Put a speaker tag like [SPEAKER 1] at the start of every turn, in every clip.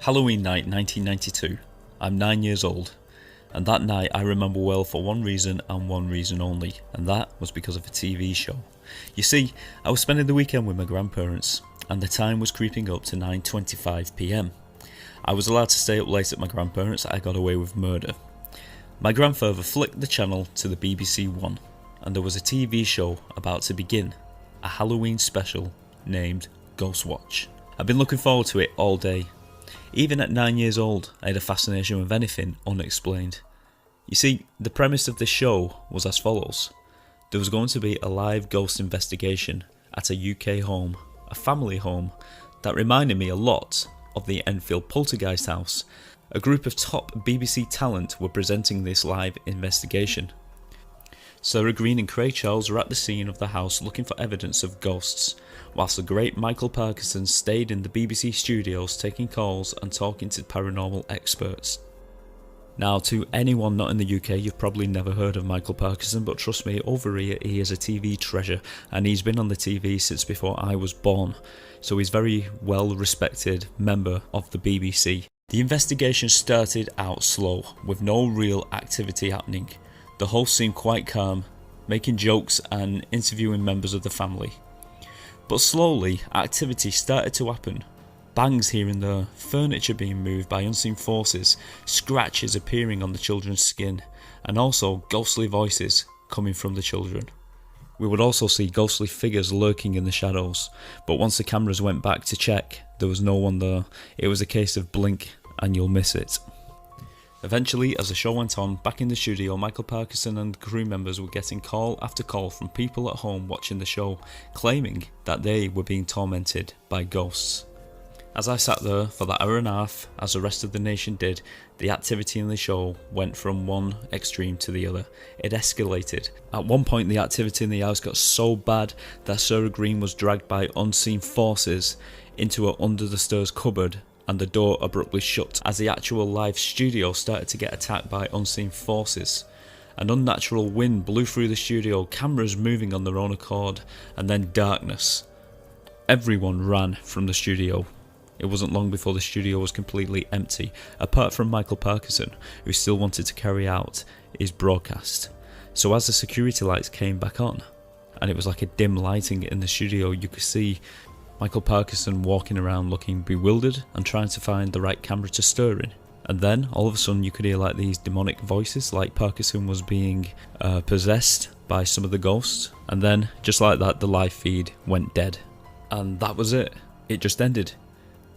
[SPEAKER 1] Halloween night 1992. I'm 9 years old, and that night I remember well for one reason and one reason only, and that was because of a TV show. You see, I was spending the weekend with my grandparents, and the time was creeping up to 9:25 PM. I was allowed to stay up late at my grandparents'. I got away with murder. My grandfather flicked the channel to the BBC One, and there was a TV show about to begin, a Halloween special named Ghostwatch. I've been looking forward to it all day. Even at 9 years old, I had a fascination with anything unexplained. You see, the premise of this show was as follows. There was going to be a live ghost investigation at a UK home, a family home, that reminded me a lot of the Enfield Poltergeist house. A group of top BBC talent were presenting this live investigation. Sarah Green and Craig Charles were at the scene of the house looking for evidence of ghosts, whilst the great Michael Parkinson stayed in the BBC studios taking calls and talking to paranormal experts. Now, to anyone not in the UK, you've probably never heard of Michael Parkinson, but trust me, over here he is a TV treasure, and he's been on the TV since before I was born, so he's a very well respected member of the BBC. The investigation started out slow, with no real activity happening. The host seemed quite calm, making jokes and interviewing members of the family. But slowly, activity started to happen. Bangs here and there, furniture being moved by unseen forces, scratches appearing on the children's skin, and also ghostly voices coming from the children. We would also see ghostly figures lurking in the shadows, but once the cameras went back to check, there was no one there. It was a case of blink and you'll miss it. Eventually, as the show went on, back in the studio, Michael Parkinson and crew members were getting call after call from people at home watching the show, claiming that they were being tormented by ghosts. As I sat there for that hour and a half, as the rest of the nation did, the activity in the show went from one extreme to the other. It escalated. At one point, the activity in the house got so bad that Sarah Green was dragged by unseen forces into a under-the-stairs cupboard, and the door abruptly shut as the actual live studio started to get attacked by unseen forces. An unnatural wind blew through the studio, cameras moving on their own accord, and then darkness. Everyone ran from the studio. It wasn't long before the studio was completely empty, apart from Michael Parkinson, who still wanted to carry out his broadcast. So as the security lights came back on, and it was like a dim lighting in the studio, you could see Michael Parkinson walking around looking bewildered and trying to find the right camera to stir in. And then all of a sudden you could hear like these demonic voices, like Parkinson was being possessed by some of the ghosts. And then just like that, the live feed went dead. And that was it. It just ended.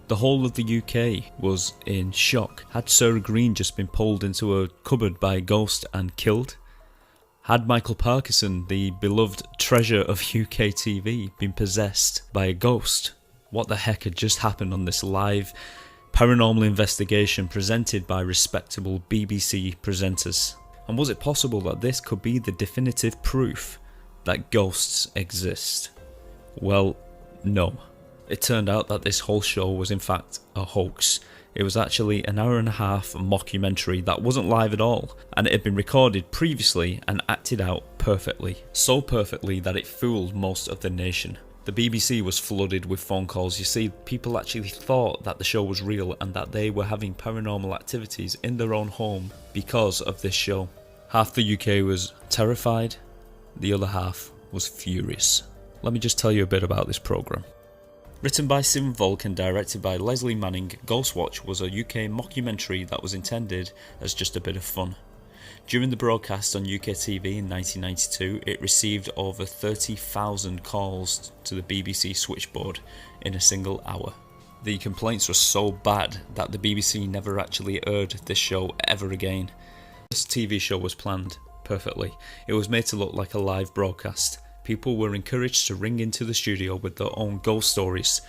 [SPEAKER 1] The whole of the UK was in shock. Had Sarah Green just been pulled into a cupboard by a ghost and killed? Had Michael Parkinson, the beloved treasure of UK TV, been possessed by a ghost? What the heck had just happened on this live paranormal investigation presented by respectable BBC presenters? And was it possible that this could be the definitive proof that ghosts exist? Well, no. It turned out that this whole show was in fact a hoax. It was actually an hour and a half mockumentary that wasn't live at all, and it had been recorded previously and acted out perfectly. So perfectly that it fooled most of the nation. The BBC was flooded with phone calls. You see, people actually thought that the show was real and that they were having paranormal activities in their own home because of this show. Half the UK was terrified, the other half was furious. Let me just tell you a bit about this programme. Written by Sim Volk and directed by Leslie Manning, Ghostwatch was a UK mockumentary that was intended as just a bit of fun. During the broadcast on UK TV in 1992, it received over 30,000 calls to the BBC switchboard in a single hour. The complaints were so bad that the BBC never actually aired this show ever again. This TV show was planned perfectly. It was made to look like a live broadcast. People were encouraged to ring into the studio with their own ghost stories.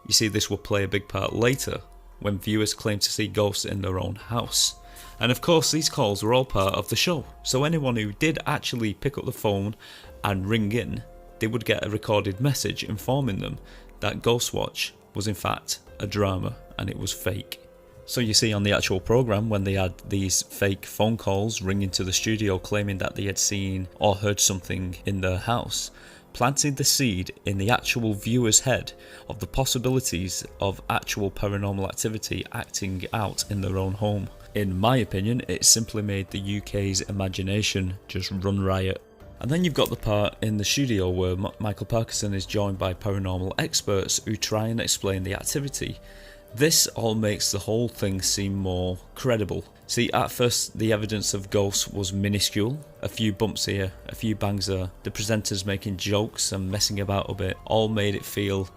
[SPEAKER 1] You see, this will play a big part later when viewers claim to see ghosts in their own house. And of course, these calls were all part of the show. So anyone who did actually pick up the phone and ring in, they would get a recorded message informing them that Ghostwatch was in fact a drama and it was fake. So you see on the actual programme, when they had these fake phone calls ringing to the studio claiming that they had seen or heard something in their house, planting the seed in the actual viewer's head of the possibilities of actual paranormal activity acting out in their own home. In my opinion, it simply made the UK's imagination just run riot. And then you've got the part in the studio where Michael Parkinson is joined by paranormal experts who try and explain the activity. This all makes the whole thing seem more credible. See, at first the evidence of ghosts was minuscule, a few bumps here, a few bangs there, the presenters making jokes and messing about a bit, all made it feel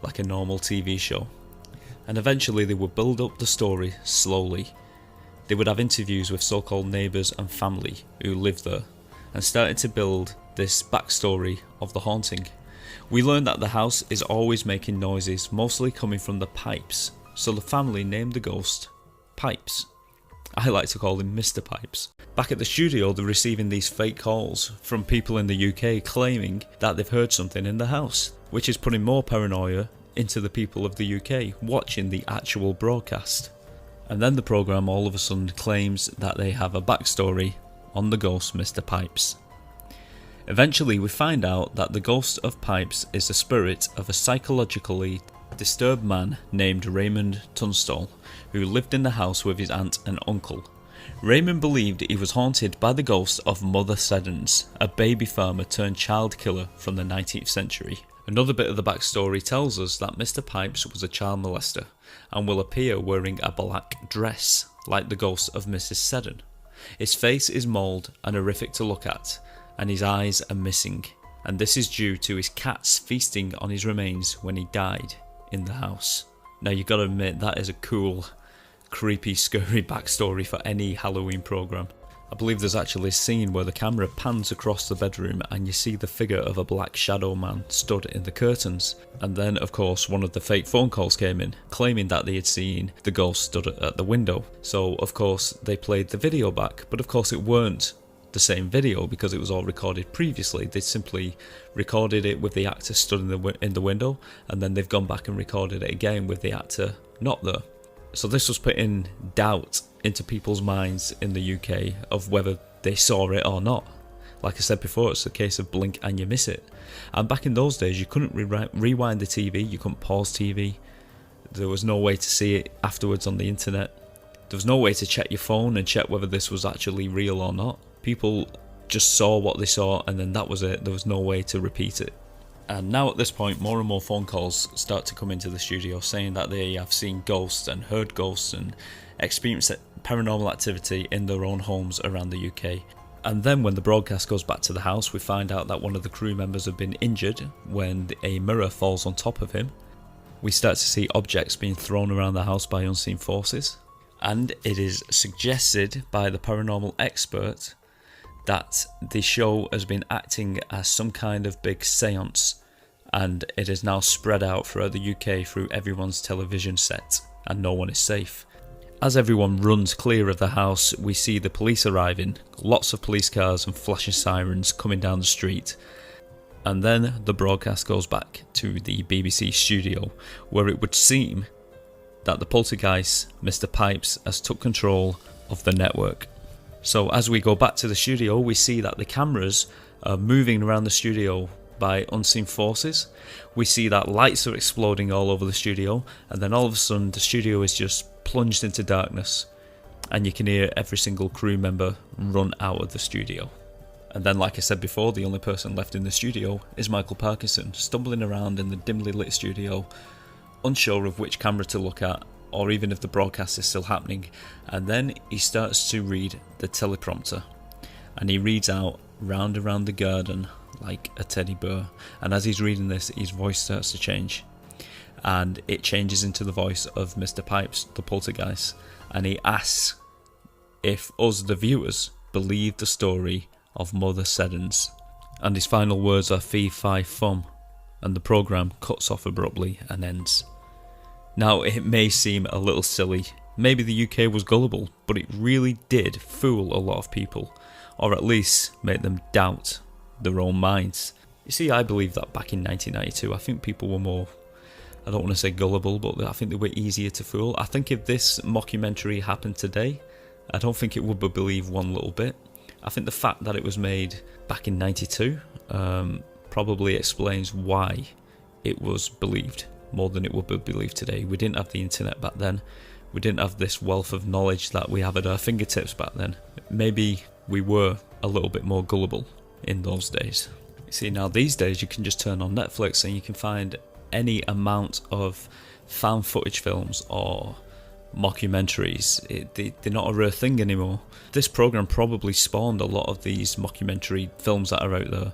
[SPEAKER 1] like a normal TV show. And eventually they would build up the story slowly. They would have interviews with so-called neighbours and family who lived there, and started to build this backstory of the haunting. We learned that the house is always making noises, mostly coming from the pipes, so the family named the ghost Pipes. I like to call him Mr. Pipes. Back at the studio, they're receiving these fake calls from people in the UK claiming that they've heard something in the house, which is putting more paranoia into the people of the UK watching the actual broadcast. And then the programme all of a sudden claims that they have a backstory on the ghost Mr. Pipes. Eventually we find out that the ghost of Pipes is the spirit of a psychologically disturbed man named Raymond Tunstall, who lived in the house with his aunt and uncle. Raymond believed he was haunted by the ghost of Mother Seddons, a baby farmer turned child killer from the 19th century. Another bit of the backstory tells us that Mr. Pipes was a child molester and will appear wearing a black dress, like the ghost of Mrs. Seddon. His face is mauled and horrific to look at, and his eyes are missing, and this is due to his cats feasting on his remains when he died in the house. Now you gotta admit, that is a cool, creepy, scary backstory for any Halloween programme. I believe there's actually a scene where the camera pans across the bedroom and you see the figure of a black shadow man stood in the curtains. And then of course one of the fake phone calls came in, claiming that they had seen the ghost stood at the window. So of course they played the video back, but of course it weren't the same video because it was all recorded previously. They simply recorded it with the actor stood in the window, and then they've gone back and recorded it again with the actor not there. So this was putting doubt into people's minds in the UK of whether they saw it or not. Like I said before, it's a case of blink and you miss it. And back in those days you couldn't rewind the TV, you couldn't pause TV, there was no way to see it afterwards on the internet, there was no way to check your phone and check whether this was actually real or not. People just saw what they saw and then that was it, there was no way to repeat it. And now at this point more and more phone calls start to come into the studio saying that they have seen ghosts and heard ghosts and experienced paranormal activity in their own homes around the UK. And then when the broadcast goes back to the house, we find out that one of the crew members have been injured when a mirror falls on top of him. We start to see objects being thrown around the house by unseen forces, and it is suggested by the paranormal expert that the show has been acting as some kind of big seance, and it is now spread out throughout the UK through everyone's television set, and no one is safe. As everyone runs clear of the house, we see the police arriving, lots of police cars and flashing sirens coming down the street. And then the broadcast goes back to the BBC studio, where it would seem that the poltergeist, Mr. Pipes, has took control of the network. So as we go back to the studio, we see that the cameras are moving around the studio by unseen forces. We see that lights are exploding all over the studio, and then all of a sudden the studio is just plunged into darkness, and you can hear every single crew member run out of the studio. And then, like I said before, the only person left in the studio is Michael Parkinson, stumbling around in the dimly lit studio, unsure of which camera to look at, or even if the broadcast is still happening. And then he starts to read the teleprompter, and he reads out "round around the garden like a teddy bear." And as he's reading this, his voice starts to change, and it changes into the voice of Mr. Pipes, the poltergeist, and he asks if us, the viewers, believe the story of Mother Seddons. And his final words are "fee fi fum," and the programme cuts off abruptly and ends. Now, it may seem a little silly, maybe the UK was gullible, but it really did fool a lot of people, or at least make them doubt their own minds. You see, I believe that back in 1992, I think people were more, I don't want to say gullible, but I think they were easier to fool. I think if this mockumentary happened today, I don't think it would be believed one little bit. I think the fact that it was made back in 92 probably explains why it was believed more than it would be believed today. We didn't have the internet back then. We didn't have this wealth of knowledge that we have at our fingertips back then. Maybe we were a little bit more gullible in those days. You see, now these days you can just turn on Netflix and you can find any amount of found footage films or mockumentaries. They're not a rare thing anymore. This program probably spawned a lot of these mockumentary films that are out there,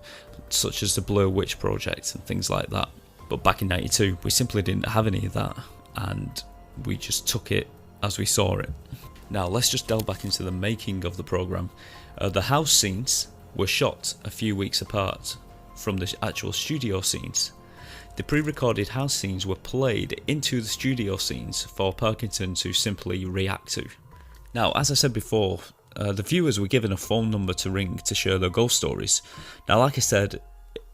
[SPEAKER 1] such as the Blair Witch Project and things like that. But back in '92, we simply didn't have any of that, and we just took it as we saw it. Now let's just delve back into the making of the program. The house scenes were shot a few weeks apart from the actual studio scenes. The pre-recorded house scenes were played into the studio scenes for Parkinson to simply react to. Now, as I said before, the viewers were given a phone number to ring to share their ghost stories. Now, like I said,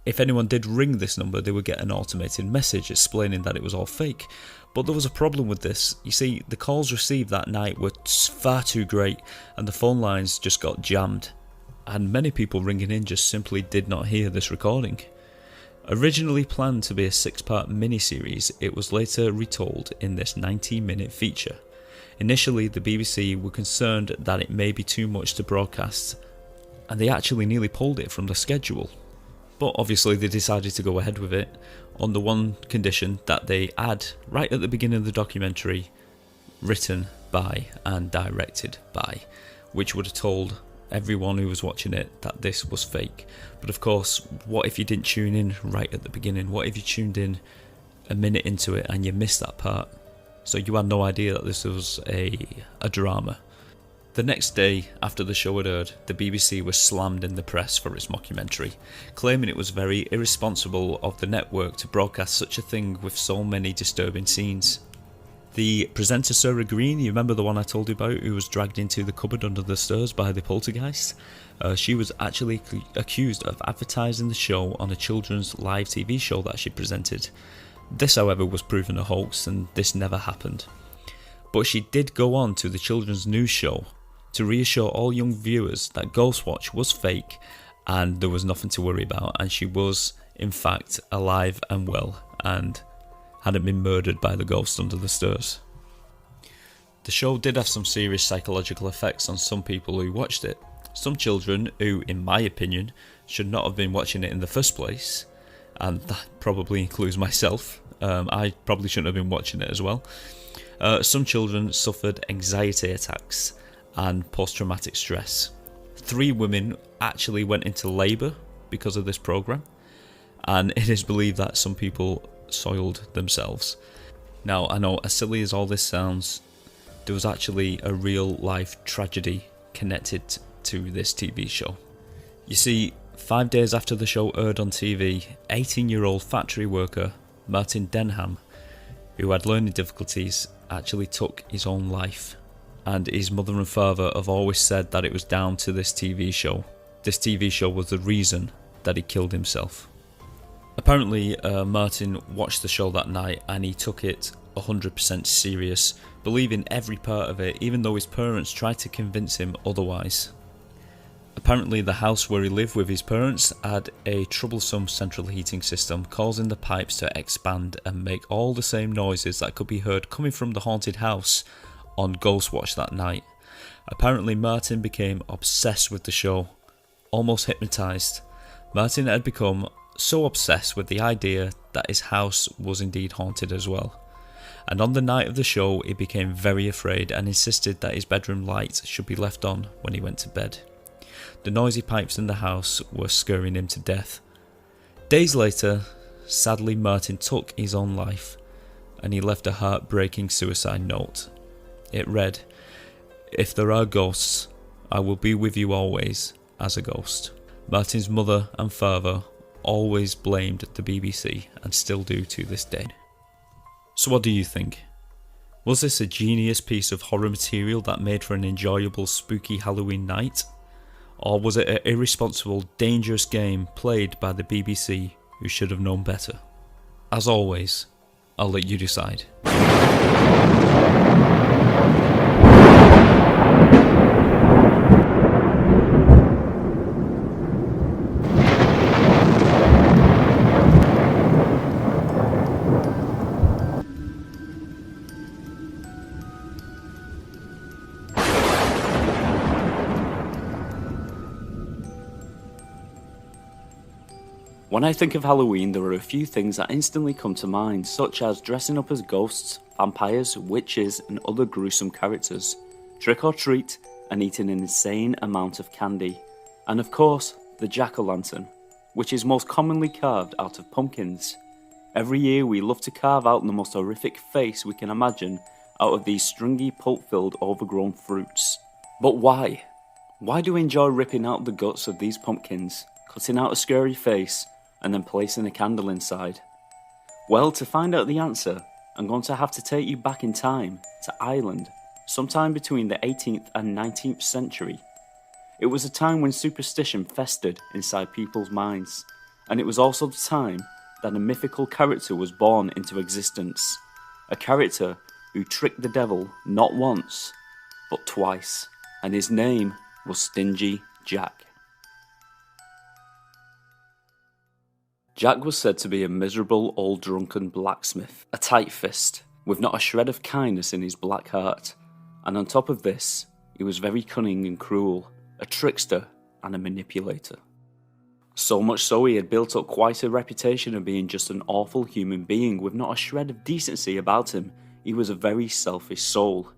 [SPEAKER 1] if anyone did ring this number, they would get an automated message explaining that it was all fake. But there was a problem with this. You see, the calls received that night were far too great, and the phone lines just got jammed. And many people ringing in just simply did not hear this recording. Originally planned to be a 6-part miniseries, it was later retold in this 90-minute feature. Initially, the BBC were concerned that it may be too much to broadcast, and they actually nearly pulled it from the schedule. But obviously they decided to go ahead with it on the one condition that they add, right at the beginning of the documentary, written by and directed by, which would have told everyone who was watching it that this was fake. But of course, what if you didn't tune in right at the beginning? What if you tuned in a minute into it and you missed that part? So you had no idea that this was a drama. The next day after the show had aired, the BBC was slammed in the press for its mockumentary, claiming it was very irresponsible of the network to broadcast such a thing with so many disturbing scenes. The presenter Sarah Green, you remember the one I told you about, who was dragged into the cupboard under the stairs by the poltergeist? She was actually accused of advertising the show on a children's live TV show that she presented. This, however, was proven a hoax, and this never happened. But she did go on to the children's news show to reassure all young viewers that Ghostwatch was fake and there was nothing to worry about, and she was, in fact, alive and well and hadn't been murdered by the ghost under the stairs. The show did have some serious psychological effects on some people who watched it. Some children who, in my opinion, should not have been watching it in the first place, and that probably includes myself. I probably shouldn't have been watching it as well. Some children suffered anxiety attacks and post-traumatic stress. 3 women actually went into labour because of this program, and it is believed that some people soiled themselves. Now, I know, as silly as all this sounds, there was actually a real life tragedy connected to this TV show. You see, 5 days after the show aired on TV, 18-year-old factory worker Martin Denham, who had learning difficulties, actually took his own life. And his mother and father have always said that it was down to this TV show. This TV show was the reason that he killed himself. Apparently, Martin watched the show that night and he took it 100% serious, believing every part of it, even though his parents tried to convince him otherwise. Apparently, the house where he lived with his parents had a troublesome central heating system, causing the pipes to expand and make all the same noises that could be heard coming from the haunted house on Ghostwatch that night. Apparently, Martin became obsessed with the show, almost hypnotised. Martin had become so obsessed with the idea that his house was indeed haunted as well. And on the night of the show, he became very afraid and insisted that his bedroom light should be left on when he went to bed. The noisy pipes in the house were scaring him to death. Days later, sadly, Martin took his own life, and he left a heartbreaking suicide note. It read, "If there are ghosts, I will be with you always as a ghost." Martin's mother and father always blamed the BBC and still do to this day. So what do you think? Was this a genius piece of horror material that made for an enjoyable spooky Halloween night? Or was it an irresponsible, dangerous game played by the BBC who should have known better? As always, I'll let you decide.
[SPEAKER 2] When I think of Halloween, there are a few things that instantly come to mind, such as dressing up as ghosts, vampires, witches, and other gruesome characters, trick or treat, and eating an insane amount of candy, and of course, the jack-o'-lantern, which is most commonly carved out of pumpkins. Every year we love to carve out the most horrific face we can imagine out of these stringy, pulp-filled, overgrown fruits. But why? Why do we enjoy ripping out the guts of these pumpkins, cutting out a scary face, and then placing a candle inside? Well, to find out the answer, I'm going to have to take you back in time to Ireland, sometime between the 18th and 19th century. It was a time when superstition festered inside people's minds, and it was also the time that a mythical character was born into existence. A character who tricked the devil not once, but twice, and his name was Stingy Jack. Jack was said to be a miserable old drunken blacksmith, a tight fist, with not a shred of kindness in his black heart, and on top of this, he was very cunning and cruel, a trickster and a manipulator. So much so he had built up quite a reputation of being just an awful human being with not a shred of decency about him. He was a very selfish soul.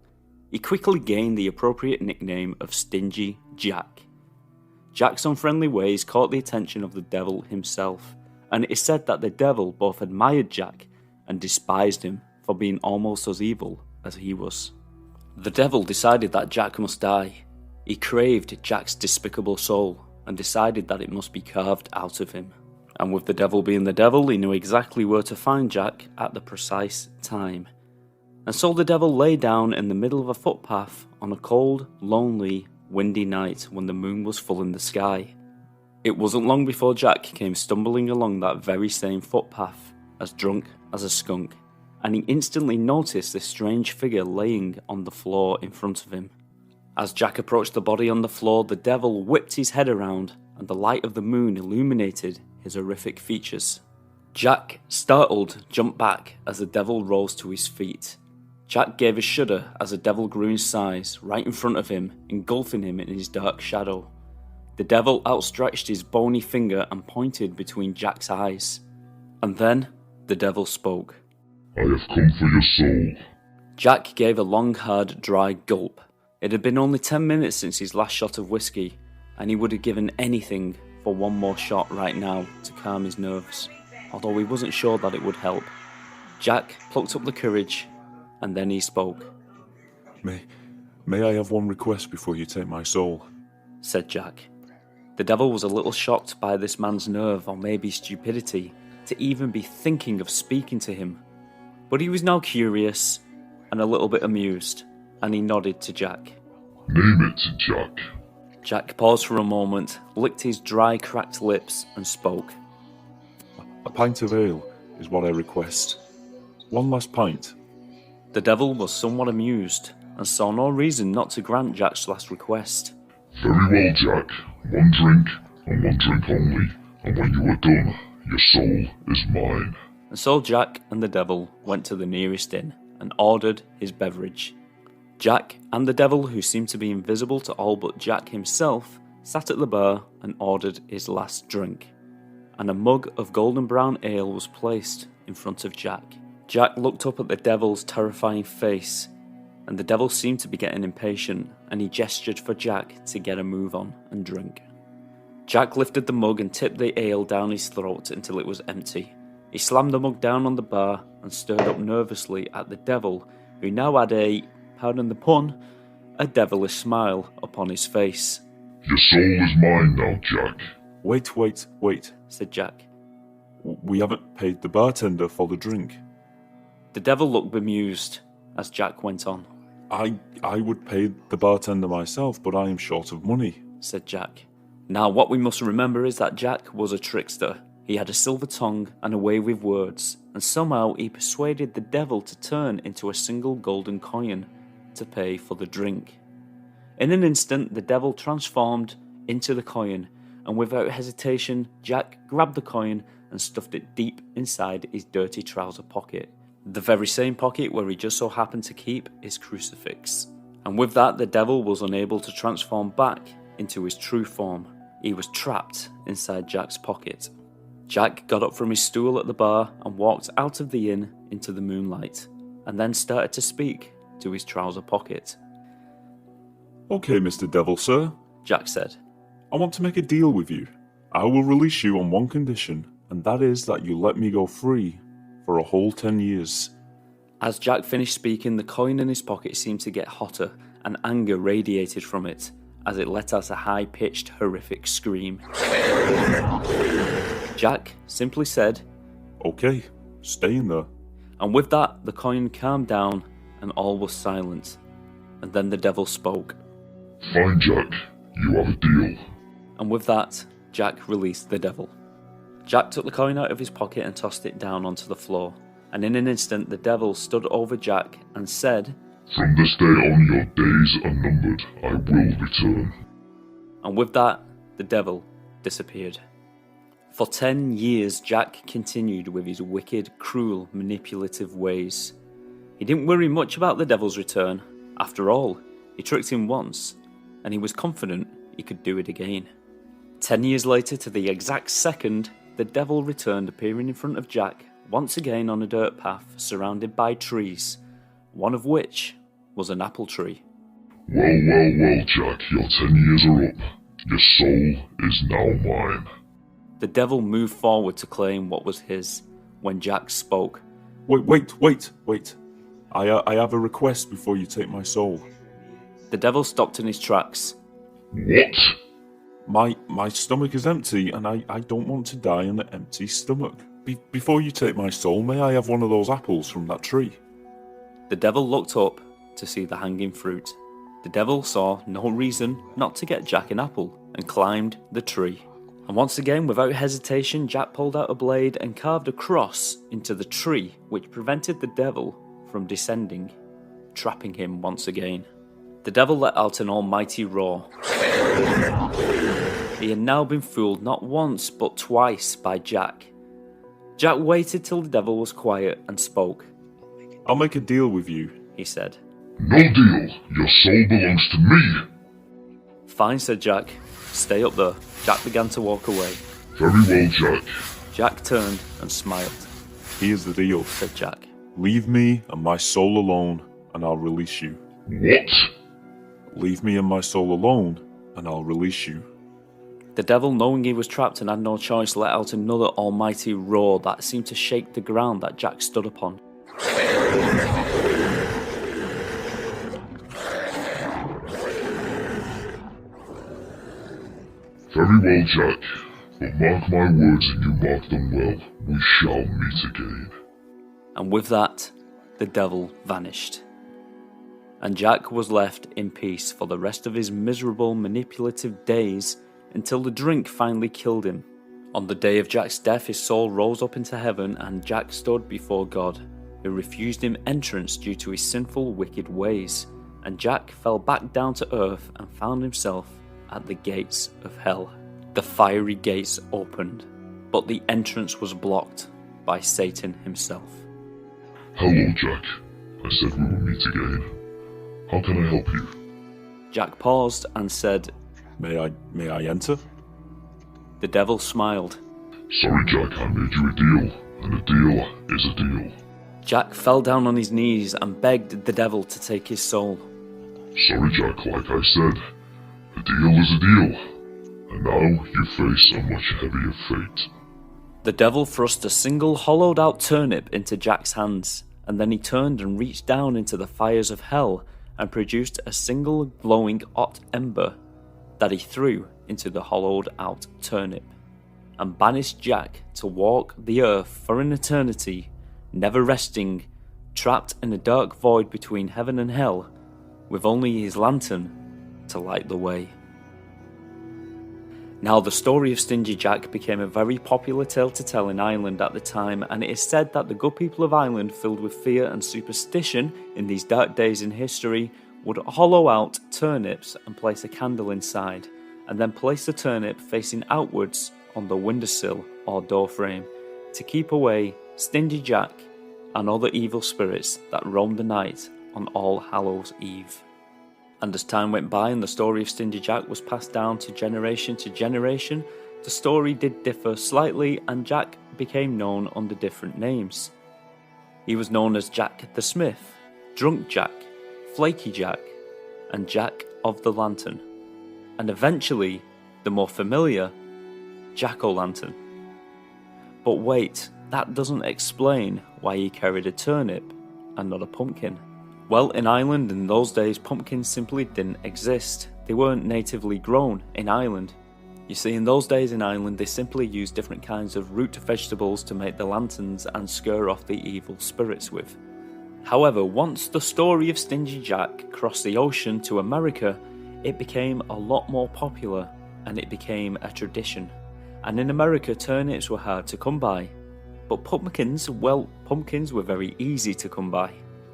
[SPEAKER 2] He quickly gained the appropriate nickname of Stingy Jack. Jack's unfriendly ways caught the attention of the devil himself, and it is said that the devil both admired Jack and despised him for being almost as evil as he was. The devil decided that Jack must die. He craved Jack's despicable soul and decided that it must be carved out of him. And with the devil being the devil, he knew exactly where to find Jack at the precise time. And so the devil lay down in the middle of a footpath on a cold, lonely, windy night when the moon was full in the sky. It wasn't long before Jack came stumbling along that very same footpath, as drunk as a skunk, and he instantly noticed this strange figure laying on the floor in front of him. As Jack approached the body on the floor, the devil whipped his head around, and the light of the moon illuminated his horrific features. Jack, startled, jumped back as the devil rose to his feet. Jack gave a shudder as the devil grew in size right in front of him, engulfing him in his dark shadow. The devil outstretched his bony finger and pointed between Jack's eyes. And then, the devil spoke.
[SPEAKER 3] "I have come for your soul."
[SPEAKER 2] Jack gave a long, hard, dry gulp. It had been only 10 minutes since his last shot of whiskey, and he would have given anything for one more shot right now to calm his nerves, although he wasn't sure that it would help. Jack plucked up the courage, and then he spoke.
[SPEAKER 3] May I have one request before you take my soul?"
[SPEAKER 2] said Jack. The devil was a little shocked by this man's nerve, or maybe stupidity, to even be thinking of speaking to him. But he was now curious and a little bit amused, and he nodded to Jack.
[SPEAKER 3] "Name it, Jack."
[SPEAKER 2] Jack paused for a moment, licked his dry, cracked lips, and spoke.
[SPEAKER 3] "A pint of ale is what I request. One last pint."
[SPEAKER 2] The devil was somewhat amused, and saw no reason not to grant Jack's last request.
[SPEAKER 3] "Very well, Jack. One drink, and one drink only, and when you are done, your soul is mine."
[SPEAKER 2] And so Jack and the devil went to the nearest inn and ordered his beverage. Jack and the devil, who seemed to be invisible to all but Jack himself, sat at the bar and ordered his last drink, and a mug of golden brown ale was placed in front of Jack. Jack looked up at the devil's terrifying face, and the devil seemed to be getting impatient, and he gestured for Jack to get a move on and drink. Jack lifted the mug and tipped the ale down his throat until it was empty. He slammed the mug down on the bar and stared up nervously at the devil, who now had a, pardon the pun, a devilish smile upon his face.
[SPEAKER 3] "Your soul is mine now, Jack."
[SPEAKER 1] Wait,
[SPEAKER 2] said Jack.
[SPEAKER 1] we haven't paid the bartender for the drink."
[SPEAKER 2] The devil looked bemused as Jack went on.
[SPEAKER 1] I would pay the bartender myself, but I am short of money,"
[SPEAKER 2] said Jack. Now what we must remember is that Jack was a trickster. He had a silver tongue and a way with words, and somehow he persuaded the devil to turn into a single golden coin to pay for the drink. In an instant, the devil transformed into the coin, and without hesitation, Jack grabbed the coin and stuffed it deep inside his dirty trouser pocket, the very same pocket where he just so happened to keep his crucifix. And with that, the devil was unable to transform back into his true form. He was trapped inside Jack's pocket. Jack got up from his stool at the bar and walked out of the inn into the moonlight, and then started to speak to his trouser pocket.
[SPEAKER 4] Okay, Mr. Devil, sir.
[SPEAKER 2] Jack said.
[SPEAKER 4] I want to make a deal with you. I will release you on one condition, and that is that you let me go free for a whole 10 years.
[SPEAKER 2] As Jack finished speaking, the coin in his pocket seemed to get hotter, and anger radiated from it as it let out a high-pitched, horrific scream. Jack simply said,
[SPEAKER 4] Okay, stay in there.
[SPEAKER 2] and with that, the coin calmed down and all was silent. And then the devil spoke.
[SPEAKER 3] Fine, Jack. You have a deal.
[SPEAKER 2] And with that, Jack released the devil. Jack took the coin out of his pocket and tossed it down onto the floor. And in an instant, the devil stood over Jack and said,
[SPEAKER 3] From this day on, your days are numbered. I will return.
[SPEAKER 2] and with that, the devil disappeared. For 10 years, Jack continued with his wicked, cruel, manipulative ways. He didn't worry much about the devil's return. After all, he tricked him once, and he was confident he could do it again. 10 years later, to the exact second, the devil returned, appearing in front of Jack, once again on a dirt path surrounded by trees, one of which was an apple tree.
[SPEAKER 3] Well, Jack. Your 10 years are up. Your soul is now mine.
[SPEAKER 2] The devil moved forward to claim what was his when Jack spoke.
[SPEAKER 4] Wait. I have a request before you take my soul.
[SPEAKER 2] The devil stopped in his tracks.
[SPEAKER 3] What?
[SPEAKER 4] My stomach is empty, and I don't want to die on an empty stomach. Before you take my soul, may I have one of those apples from that tree?
[SPEAKER 2] The devil looked up to see the hanging fruit. The devil saw no reason not to get Jack an apple and climbed the tree. And once again, without hesitation, Jack pulled out a blade and carved a cross into the tree, which prevented the devil from descending, trapping him once again. The devil let out an almighty roar. He had now been fooled not once but twice by Jack. Jack waited till the devil was quiet and spoke.
[SPEAKER 4] I'll make a deal with you,
[SPEAKER 2] He said.
[SPEAKER 3] No deal. Your soul belongs to me.
[SPEAKER 2] Fine, said Jack. Stay up there. Jack began to walk away.
[SPEAKER 3] Very well, Jack.
[SPEAKER 2] Jack turned and smiled.
[SPEAKER 4] Here's the deal.
[SPEAKER 2] Said Jack.
[SPEAKER 4] Leave me and my soul alone, and I'll release you.
[SPEAKER 3] What?
[SPEAKER 4] Leave me and my soul alone, and I'll release you.
[SPEAKER 2] The devil, knowing he was trapped and had no choice, let out another almighty roar that seemed to shake the ground that Jack stood upon.
[SPEAKER 3] Very well, Jack. But mark my words and you mark them well. We shall meet again.
[SPEAKER 2] And with that, the devil vanished. And Jack was left in peace for the rest of his miserable, manipulative days until the drink finally killed him. On the day of Jack's death, his soul rose up into heaven and Jack stood before God, who refused him entrance due to his sinful, wicked ways. And Jack fell back down to earth and found himself at the gates of hell. The fiery gates opened, but the entrance was blocked by Satan himself.
[SPEAKER 3] Hello, Jack. I said we would meet again. How can I help you?
[SPEAKER 2] Jack paused and said,
[SPEAKER 4] May I enter?
[SPEAKER 2] The devil smiled.
[SPEAKER 3] Sorry, Jack, I made you a deal, and a deal is a deal.
[SPEAKER 2] Jack fell down on his knees and begged the devil to take his soul.
[SPEAKER 3] Sorry, Jack, like I said, a deal is a deal. And now you face a much heavier fate.
[SPEAKER 2] The devil thrust a single hollowed out turnip into Jack's hands, and then he turned and reached down into the fires of hell and produced a single glowing hot ember that he threw into the hollowed out turnip, and banished Jack to walk the earth for an eternity, never resting, trapped in a dark void between heaven and hell, with only his lantern to light the way. Now, the story of Stingy Jack became a very popular tale to tell in Ireland at the time, and it is said that the good people of Ireland, filled with fear and superstition in these dark days in history, would hollow out turnips and place a candle inside, and then place the turnip facing outwards on the windowsill or doorframe to keep away Stingy Jack and other evil spirits that roamed the night on All Hallows Eve. And as time went by and the story of Stingy Jack was passed down to generation, the story did differ slightly and Jack became known under different names. He was known as Jack the Smith, Drunk Jack, Flaky Jack, and Jack of the Lantern, and eventually the more familiar Jack-o'-lantern. But wait, that doesn't explain why he carried a turnip and not a pumpkin. Well, in Ireland in those days, pumpkins simply didn't exist. They weren't natively grown in Ireland. You see, in those days in Ireland, they simply used different kinds of root vegetables to make the lanterns and scare off the evil spirits with. However, once the story of Stingy Jack crossed the ocean to America, it became a lot more popular and it became a tradition. And in America, turnips were hard to come by. But pumpkins, well, pumpkins were very easy to come by.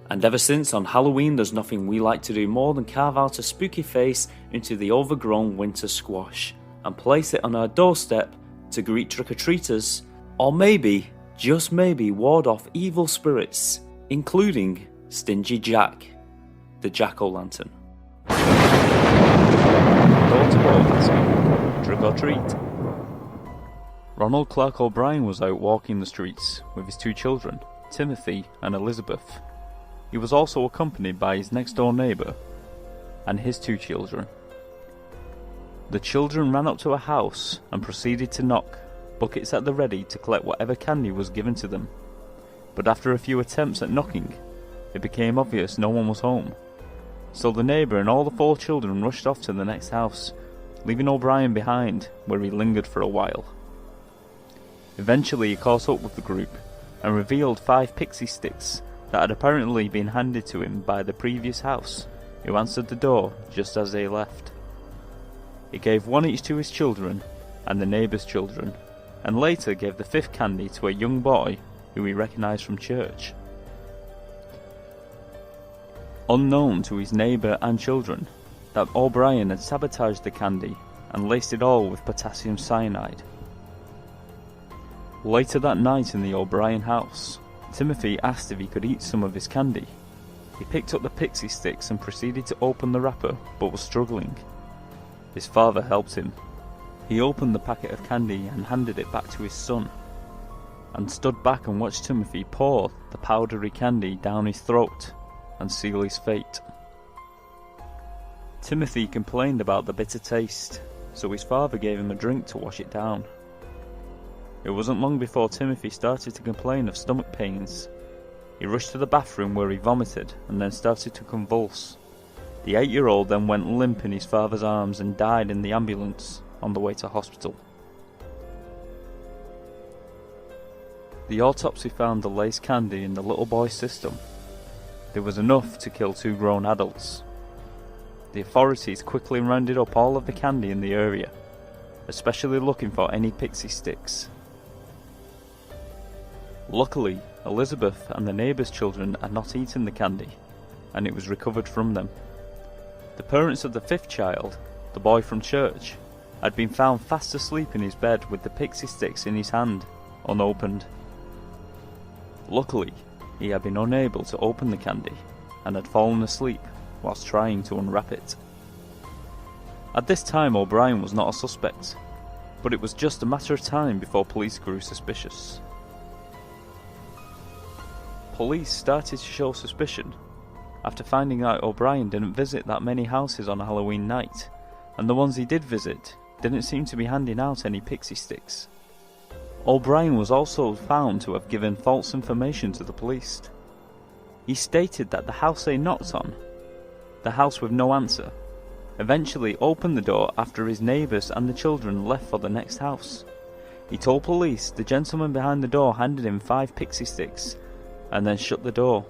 [SPEAKER 2] And ever since, on Halloween, there's nothing we like to do more than carve out a spooky face into the overgrown winter squash and place it on our doorstep to greet trick-or-treaters, or maybe, just maybe, ward off evil spirits, including Stingy Jack, the jack-o'-lantern.
[SPEAKER 1] Door-to-door asking, trick or treat. Ronald Clark O'Brien was out walking the streets with his two children, Timothy and Elizabeth. He was also accompanied by his next-door neighbour and his two children. The children ran up to a house and proceeded to knock, buckets at the ready to collect whatever candy was given to them. But after a few attempts at knocking, it became obvious no one was home. So the neighbour and all the 4 children rushed off to the next house, leaving O'Brien behind, where he lingered for a while. Eventually he caught up with the group and revealed 5 pixie sticks that had apparently been handed to him by the previous house, who answered the door just as they left. He gave 1 each to his children and the neighbour's children, and later gave the 5th candy to a young boy who he recognised from church. Unknown to his neighbour and children, that O'Brien had sabotaged the candy and laced it all with potassium cyanide. Later that night in the O'Brien house, Timothy asked if he could eat some of his candy. He picked up the pixie sticks and proceeded to open the wrapper, but was struggling. His father helped him. He opened the packet of candy and handed it back to his son, and stood back and watched Timothy pour the powdery candy down his throat and seal his fate. Timothy complained about the bitter taste, so his father gave him a drink to wash it down. It wasn't long before Timothy started to complain of stomach pains. He rushed to the bathroom where he vomited and then started to convulse. The 8-year-old then went limp in his father's arms and died in the ambulance on the way to hospital. The autopsy found the laced candy in the little boy's system. There was enough to kill 2 grown adults. The authorities quickly rounded up all of the candy in the area, especially looking for any pixie sticks. Luckily, Elizabeth and the neighbour's children had not eaten the candy, and it was recovered from them. The parents of the 5th child, the boy from church, had been found fast asleep in his bed with the pixie sticks in his hand, unopened. Luckily, he had been unable to open the candy, and had fallen asleep whilst trying to unwrap it. At this time, O'Brien was not a suspect, but it was just a matter of time before police grew suspicious. Police started to show suspicion after finding out O'Brien didn't visit that many houses on a Halloween night, and the ones he did visit didn't seem to be handing out any pixie sticks. O'Brien was also found to have given false information to the police. He stated that the house they knocked on, the house with no answer, eventually opened the door after his neighbours and the children left for the next house. He told police the gentleman behind the door handed him 5 pixie sticks and then shut the door.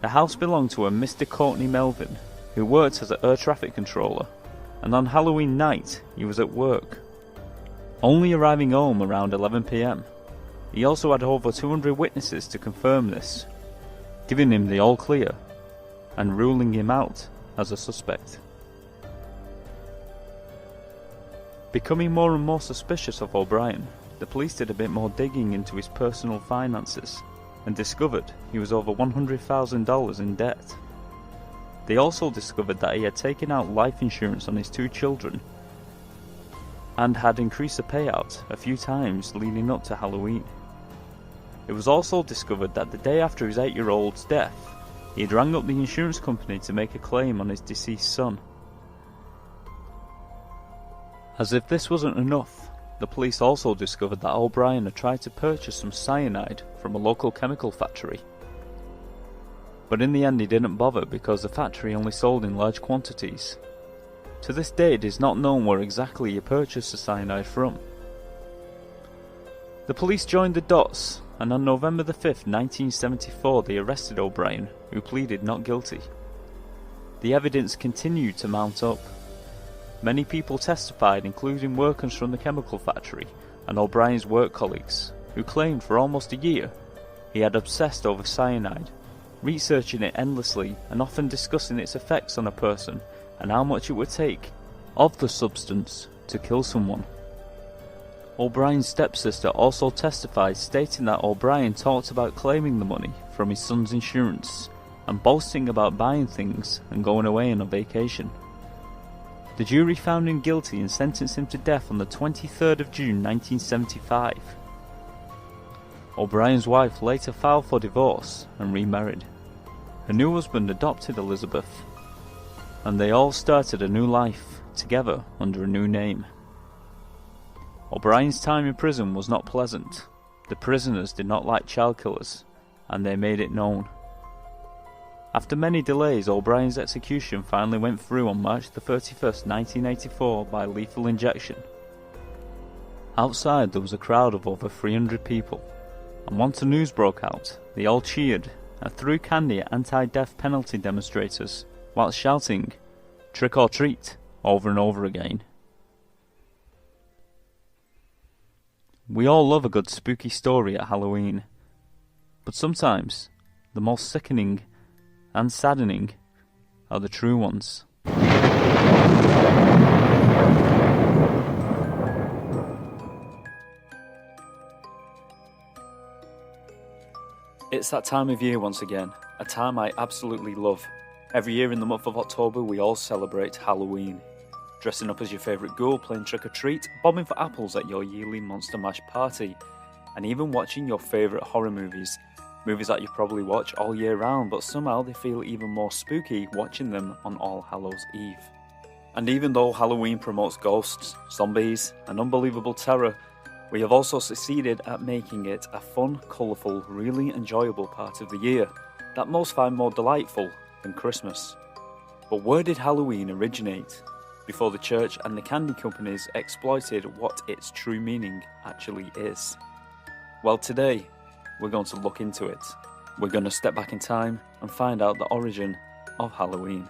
[SPEAKER 1] The house belonged to a Mr. Courtney Melvin, who worked as an air traffic controller, and on Halloween night he was at work, only arriving home around 11 PM. He also had over 200 witnesses to confirm this, giving him the all clear and ruling him out as a suspect. Becoming more and more suspicious of O'Brien, the police did a bit more digging into his personal finances and discovered he was over $100,000 in debt. They also discovered that he had taken out life insurance on his 2 children.
[SPEAKER 5] and had increased the payout a few times leading up to Halloween. It was also discovered that the day after his 8-year-old's death, he had rang up the insurance company to make a claim on his deceased son. As if this wasn't enough, the police also discovered that O'Brien had tried to purchase some cyanide from a local chemical factory. But in the end he didn't bother because the factory only sold in large quantities. To this day it is not known where exactly he purchased the cyanide from. The police joined the dots, and on November the 5th, 1974 they arrested O'Brien, who pleaded not guilty. The evidence continued to mount up. Many people testified, including workers from the chemical factory and O'Brien's work colleagues, who claimed for almost a year he had obsessed over cyanide, researching it endlessly and often discussing its effects on a person and how much it would take of the substance to kill someone. O'Brien's stepsister also testified, stating that O'Brien talked about claiming the money from his son's insurance and boasting about buying things and going away on a vacation. The jury found him guilty and sentenced him to death on the 23rd of June 1975. O'Brien's wife later filed for divorce and remarried. Her new husband adopted Elizabeth, and they all started a new life together under a new name. O'Brien's time in prison was not pleasant. The prisoners did not like child killers, and they made it known. After many delays, O'Brien's execution finally went through on March the 31st, 1984 by lethal injection. Outside there was a crowd of over 300 people, and once the news broke out, they all cheered and threw candy at anti-death penalty demonstrators whilst shouting, "Trick or treat," over and over again. We all love a good spooky story at Halloween, but sometimes the most sickening and saddening are the true ones.
[SPEAKER 2] It's that time of year once again, a time I absolutely love. Every year in the month of October we all celebrate Halloween. Dressing up as your favourite ghoul, playing trick-or-treat, bombing for apples at your yearly Monster Mash party, and even watching your favourite horror movies. Movies that you probably watch all year round, but somehow they feel even more spooky watching them on All Hallows Eve. And even though Halloween promotes ghosts, zombies, and unbelievable terror, we have also succeeded at making it a fun, colourful, really enjoyable part of the year that most find more delightful than Christmas. But where did Halloween originate? Before the church and the candy companies exploited what its true meaning actually is? Well, today we're going to look into it. We're going to step back in time and find out the origin of Halloween.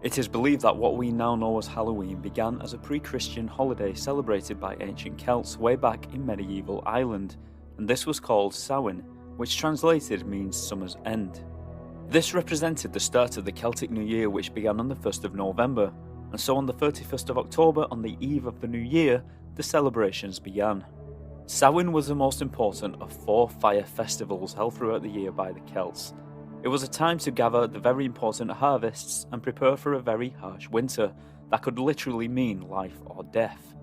[SPEAKER 2] It is believed that what we now know as Halloween began as a pre-Christian holiday celebrated by ancient Celts way back in medieval Ireland, and this was called Samhain, which translated means summer's end. This represented the start of the Celtic New Year, which began on the 1st of November, and so on the 31st of October, on the eve of the New Year, the celebrations began. Samhain was the most important of 4 fire festivals held throughout the year by the Celts. It was a time to gather the very important harvests and prepare for a very harsh winter that could literally mean life or death.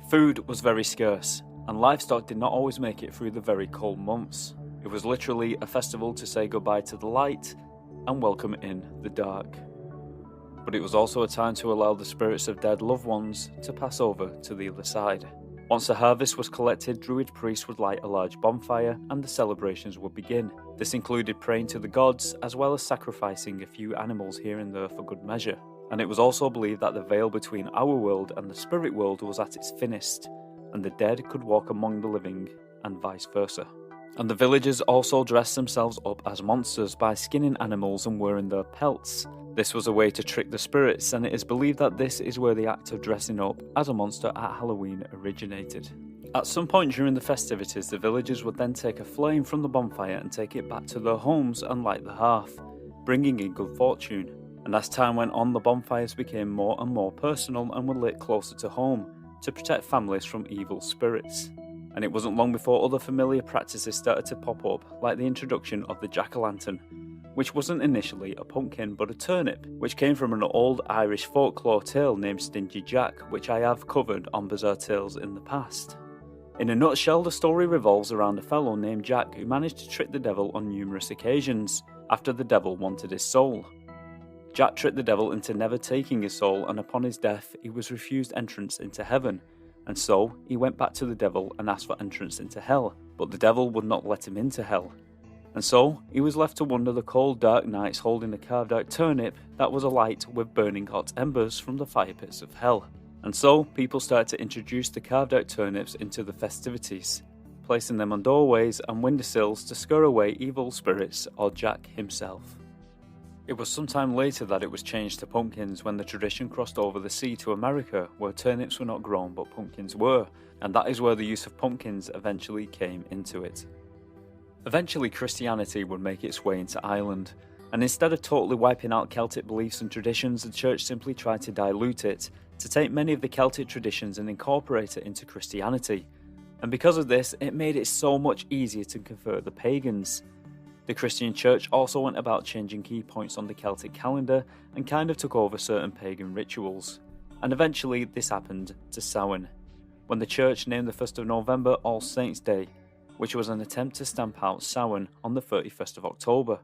[SPEAKER 2] Food was very scarce, and livestock did not always make it through the very cold months. It was literally a festival to say goodbye to the light and welcome in the dark. But it was also a time to allow the spirits of dead loved ones to pass over to the other side. Once the harvest was collected, Druid priests would light a large bonfire and the celebrations would begin. This included praying to the gods as well as sacrificing a few animals here and there for good measure. And it was also believed that the veil between our world and the spirit world was at its thinnest, and the dead could walk among the living and vice versa. And the villagers also dressed themselves up as monsters by skinning animals and wearing their pelts. This was a way to trick the spirits, and it is believed that this is where the act of dressing up as a monster at Halloween originated. At some point during the festivities, the villagers would then take a flame from the bonfire and take it back to their homes and light the hearth, bringing in good fortune. And as time went on, the bonfires became more and more personal and were lit closer to home to protect families from evil spirits.
[SPEAKER 5] and it wasn't long before other familiar practices started to pop up, like the introduction of the jack-o'-lantern, which wasn't initially a pumpkin but a turnip, which came from an old Irish folklore tale named Stingy Jack, which I have covered on Bizarre Tales in the past. In a nutshell, the story revolves around a fellow named Jack who managed to trick the devil on numerous occasions, after the devil wanted his soul. Jack tricked the devil into never taking his soul, and upon his death he was refused entrance into heaven, and so he went back to the devil and asked for entrance into hell, but the devil would not let him into hell. And so he was left to wander the cold dark nights holding a carved out turnip that was alight with burning hot embers from the fire pits of hell. And so people started to introduce the carved out turnips into the festivities, placing them on doorways and windowsills to scare away evil spirits or Jack himself. It was sometime later that it was changed to pumpkins when the tradition crossed over the sea to America, where turnips were not grown but pumpkins were, and that is where the use of pumpkins eventually came into it. Eventually Christianity would make its way into Ireland, and instead of totally wiping out Celtic beliefs and traditions, the church simply tried to dilute it, to take many of the Celtic traditions and incorporate it into Christianity. And because of this, it made it so much easier to convert the pagans. The Christian church also went about changing key points on the Celtic calendar and kind of took over certain pagan rituals. And eventually this happened to Samhain, when the church named the 1st of November All Saints' Day, which was an attempt to stamp out Samhain on the 31st of October.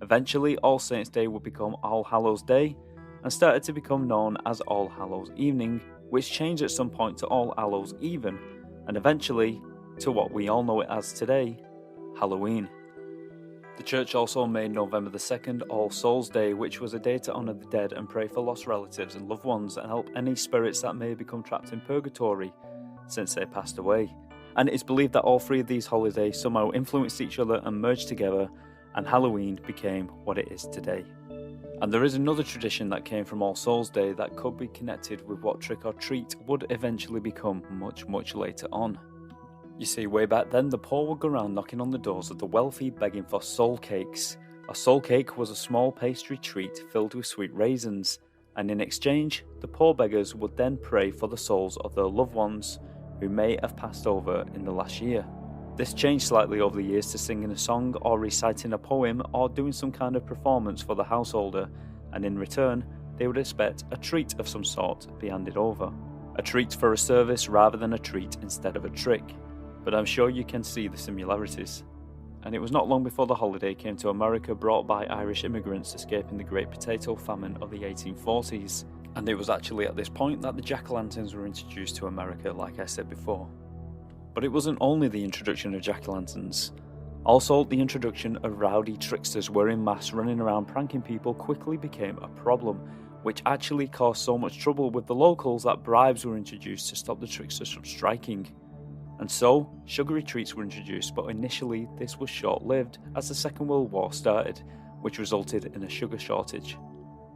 [SPEAKER 5] Eventually All Saints' Day would become All Hallows' Day and started to become known as All Hallows' Evening, which changed at some point to All Hallows' Even, and eventually to what we all know it as today, Halloween. The church also made November the 2nd All Souls' Day, which was a day to honour the dead and pray for lost relatives and loved ones and help any spirits that may become trapped in purgatory since they passed away. And it is believed that all three of these holidays somehow influenced each other and merged together, and Halloween became what it is today. And there is another tradition that came from All Souls' Day that could be connected with what trick or treat would eventually become much later on. You see, way back then, the poor would go around knocking on the doors of the wealthy begging for soul cakes. A soul cake was a small pastry treat filled with sweet raisins, and in exchange, the poor beggars would then pray for the souls of their loved ones who may have passed over in the last year. This changed slightly over the years to singing a song or reciting a poem or doing some kind of performance for the householder, and in return, they would expect a treat of some sort to be handed over. A treat for a service rather than a treat instead of a trick. But I'm sure you can see the similarities. And it was not long before the holiday came to America, brought by Irish immigrants escaping the Great Potato Famine of the 1840s. And it was actually at this point that the jack-o'-lanterns were introduced to America, like I said before. But it wasn't only the introduction of jack-o'-lanterns. Also, the introduction of rowdy tricksters were en masse running around pranking people quickly became a problem, which actually caused so much trouble with the locals that bribes were introduced to stop the tricksters from striking. And so, sugary treats were introduced, but initially this was short-lived as the Second World War started, which resulted in a sugar shortage.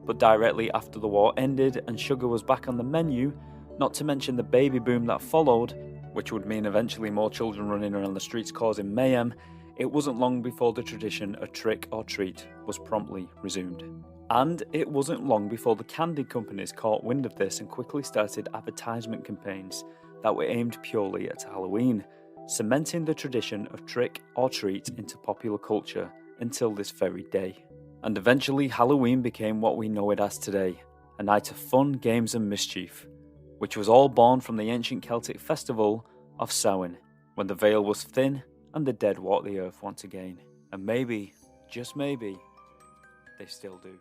[SPEAKER 5] But directly after the war ended and sugar was back on the menu, not to mention the baby boom that followed, which would mean eventually more children running around the streets causing mayhem, it wasn't long before the tradition of trick or treat was promptly resumed. And it wasn't long before the candy companies caught wind of this and quickly started advertisement campaigns that were aimed purely at Halloween, cementing the tradition of trick or treat into popular culture until this very day. And eventually Halloween became what we know it as today, a night of fun, games and mischief, which was all born from the ancient Celtic festival of Samhain, when the veil was thin and the dead walked the earth once again. And maybe, just maybe, they still do.